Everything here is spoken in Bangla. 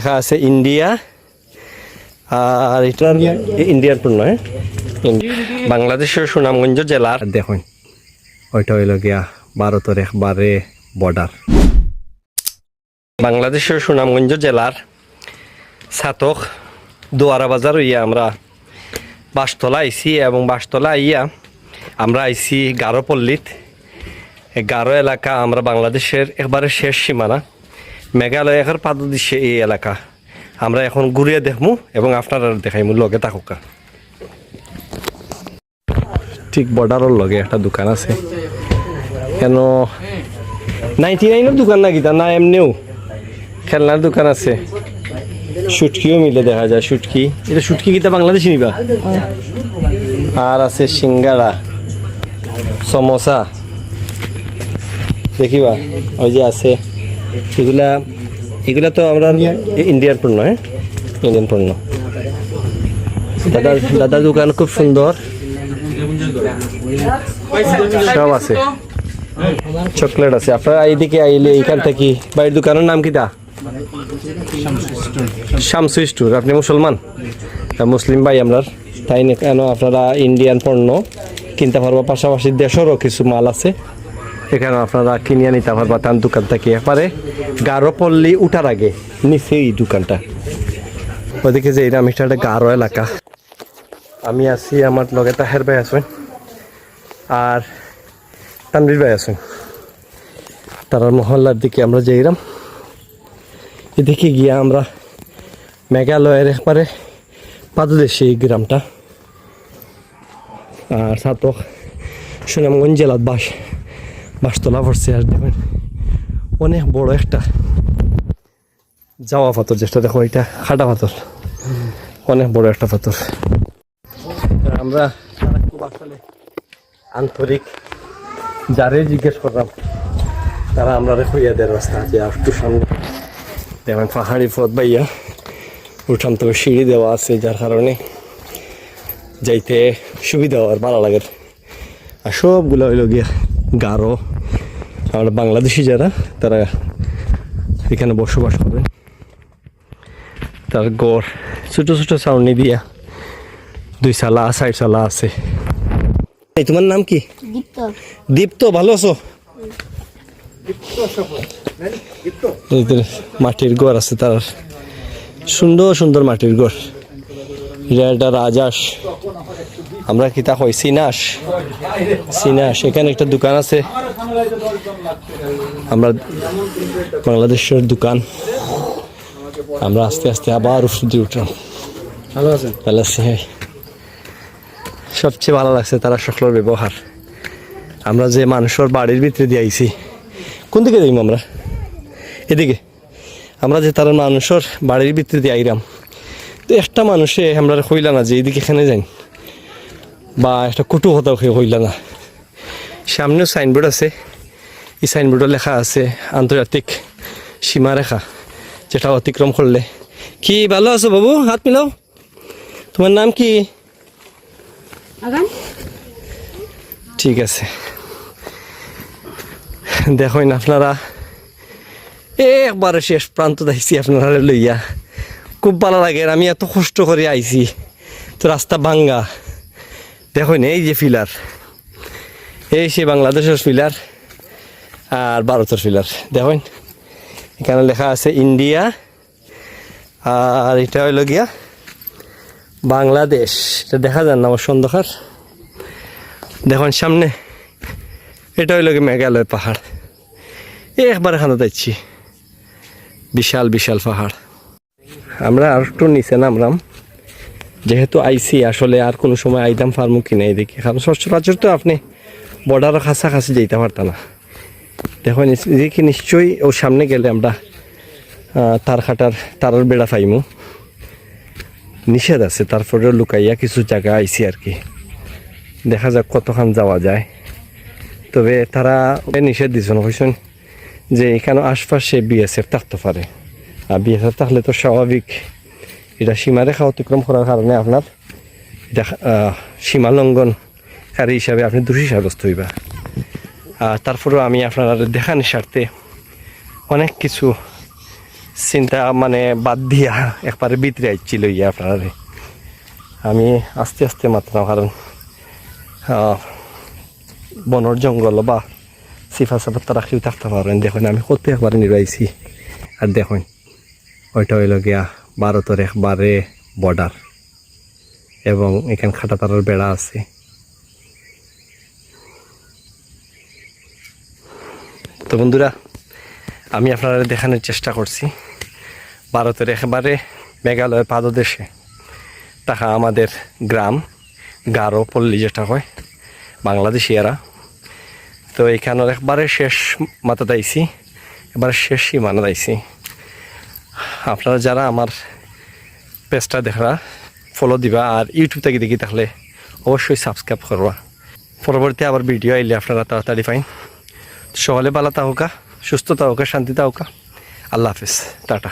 লেখা আছে ইন্ডিয়া, আর এটা ইন্ডিয়ার পণ্য। বাংলাদেশের সুনামগঞ্জ জেলার দেখুন, ওইটা হইল গিয়া ভারতের একবারে বর্ডার। বাংলাদেশের সুনামগঞ্জ জেলার ছাতক দোয়ারা বাজার হইয়া আমরা বাসতলা আইছি, এবং বাসতলা আইয়া আমরা আইছি গারোপল্লীত। গারো এলাকা আমরা বাংলাদেশের একবারে শেষ সীমানা, মেঘালয়ের পাদদেশে এই এলাকা। আমরা এখন ঘুরিয়ে দেখমু এবং আপনারা দেখাইমু, লগে থাকুকা। ঠিক বর্ডারের লগে একটা দোকান আছে, কেন 99-এর দোকান নাকি তা না, এমনিও খেলনার দোকান আছে, শুটকিও মিলে দেখা যায়। শুটকি, এটা শুটকি কিতা বাংলাদেশি নিবা। আর আছে সিঙ্গারা, সমোসা দেখিবা, ওই যে আছে এগুলা তো আমরা ইন্ডিয়ান পণ্য। হ্যাঁ, ইন্ডিয়ান পণ্য। দাদার দোকান খুব সুন্দর, সব আছে, চকলেট আছে। আপনারা এইদিকে আইলে এইখান থেকে, বাড়ির দোকানের নাম কিটা? শামসু স্টোর। আপনি মুসলমান, মুসলিম ভাই আমরা, তাই না? কেন আপনারা ইন্ডিয়ান পণ্য কিনতে পারবো, পাশাপাশি দেশেরও কিছু মাল আছে এখানে আপনারা কিনিয়ে নিতে পারবা তার দোকান থেকে। এবারে গারোপল্লী উঠার আগে নিচে এই দোকানটা, ওদিকে যে এরকম একটা গারো এলাকা। আমি আছি, আমার লগে তাহের ভাই আছেন আর তানভীর ভাই আছেন। তারা মহল্লার দিকে আমরা যাইলাম, এদিকে গিয়া আমরা মেঘালয়ের একবারে পাদদেশে এই গ্রামটা। আর ছাতক সুনামগঞ্জ জেলার বাসতলা পড়ছে। আর দেখবেন অনেক বড় একটা যাওয়া পাথর, যেটা দেখো এটা খাটা পাথর, অনেক বড় একটা পাথর। আমরা খুব আসলে আন্তরিক, যারে জিজ্ঞেস করলাম তারা আমরা হইয়া দেয় রাস্তা যে একটু সামনে দেখেন পাহাড়ি পথ বাইয়া উঠান তো সিঁড়ি দেওয়া আছে, যার কারণে যাইতে সুবিধা আর ভালো লাগে। আর সবগুলো হইল গিয়া গারো, আমরা বাংলাদেশি যারা তারা এখানে বসবাস করেন। তার গড় ছোট ছোট ছাউনি দিয়া 2 সালা 4 সালা আছে। এই তোমার নাম কি? দীপ্ত। ভালো আছো? মাটির ঘর আছে তার, সুন্দর সুন্দর মাটির ঘর। এটা রাজাস, আমরা কিতা কই সিনাস। এখানে একটা দোকান আছে, আমরা বাংলাদেশের দোকান। আমরা আস্তে আস্তে আবার উপরে উঠলাম। ভালো আছেন? ভালো আছি। সবচেয়ে ভালো লাগছে তারা সকলের ব্যবহার। আমরা যে মানুষের বাড়ির ভিতরে দিয়ে আইছি, কোন দিকে যাইম আমরা? এদিকে। আমরা যে তারা মানুষের বাড়ির ভিতরে দিয়ে আইলাম, তো একটা মানুষে আমরা কইলা না যে এইদিকে এখানে যাই, বা একটা কটু কথা হইল না। সামনেও সাইনবোর্ড আছে, এই সাইনবোর্ডে লেখা আছে আন্তর্জাতিক সীমারেখা, যেটা অতিক্রম করলে। কি ভালো আছো বাবু? হাত মিলাও। তোমার নাম কি? ঠিক আছে। দেখুন আপনারা, একবারে শেষ প্রান্ত দেখছি আপনারা লইয়া, খুব ভালো লাগে। আমি এত কষ্ট করে আইছি, তো রাস্তা ভাঙ্গা। দেখুন এই যে ফিলার, এই সে বাংলাদেশের ফিলার আর ভারতের ফিলার। দেখুন এখানে লেখা আছে ইন্ডিয়া, আর এটা হইল গিয়া বাংলাদেশ। এটা দেখা যান না আমার সন্দেহার। দেখুন সামনে এটা হইল গিয়ে মেঘালয় পাহাড়। একবার এখানে যাচ্ছি, বিশাল বিশাল পাহাড়। আমরা আর একটু নিচে নামলাম, যেহেতু আইসি আসলে আর কোনো সময় আইতাম ফার্মু কিনা এদিকে, কারণ সচরাচর তো আপনি বর্ডারের কাছাকাছি যেতে পারতাম না। দেখুন এদিকে নিশ্চয়ই ও সামনে গেলে আমরা তারের বেড়া পাইমু, নিষেধ আছে। তারপরেও লুকাইয়া কিছু জায়গা আইসি আর কি, দেখা যাক কতক্ষণ যাওয়া যায়। তবে তারা নিষেধ দিচ্ছেন, কইছেন যে এখানে আশপাশে বিএসএফ থাকতে পারে। আর বিএসএফ থাকলে তো স্বাভাবিক, এটা সীমারেখা অতিক্রম করার কারণে আপনার এটা সীমা লঙ্ঘনকারী হিসাবে আপনি দোষী সাব্যস্ত হইবা। আর তারপরেও আমি আপনারা দেখানোর স্বার্থে অনেক কিছু চিন্তা মানে বাদ দিয়া একবারে ভিতরে আইছিল ইয়ে আপনারা আমি আস্তে আস্তে মাত্র কারণ বনর জঙ্গল বা সিফা সাফা তারা কেউ থাকতে পারেন। দেখুন আমি কত একবারে নিরাইছি আর দেখুন ওইটা হইল গিয়া ভারতের একবারে বর্ডার এবং এখানে খাটাতারার বেড়া আছে। তো বন্ধুরা আমি আপনারা দেখানোর চেষ্টা করছি ভারতের একেবারে মেঘালয়ের পাদদেশে তাহা আমাদের গ্রাম গারো পল্লী যেটা হয় বাংলাদেশিয়ারা। তো এখানের একবারে শেষ মাথা দাইছি, এবারে শেষ সীমানা দাইছি। আপনারা যারা আমার পেজটা দেখা ফলো দিবা আর ইউটিউব থেকে দেখি তাহলে অবশ্যই সাবস্ক্রাইব করবা। পরবর্তী আবার ভিডিও আইলে আপনারা তাড়াতাড়ি পাইন। সকলে ভালো থাকুকা, সুস্থ থাকুকা, শান্তি থাকুকা। আল্লাহ হাফিজ, টাটা।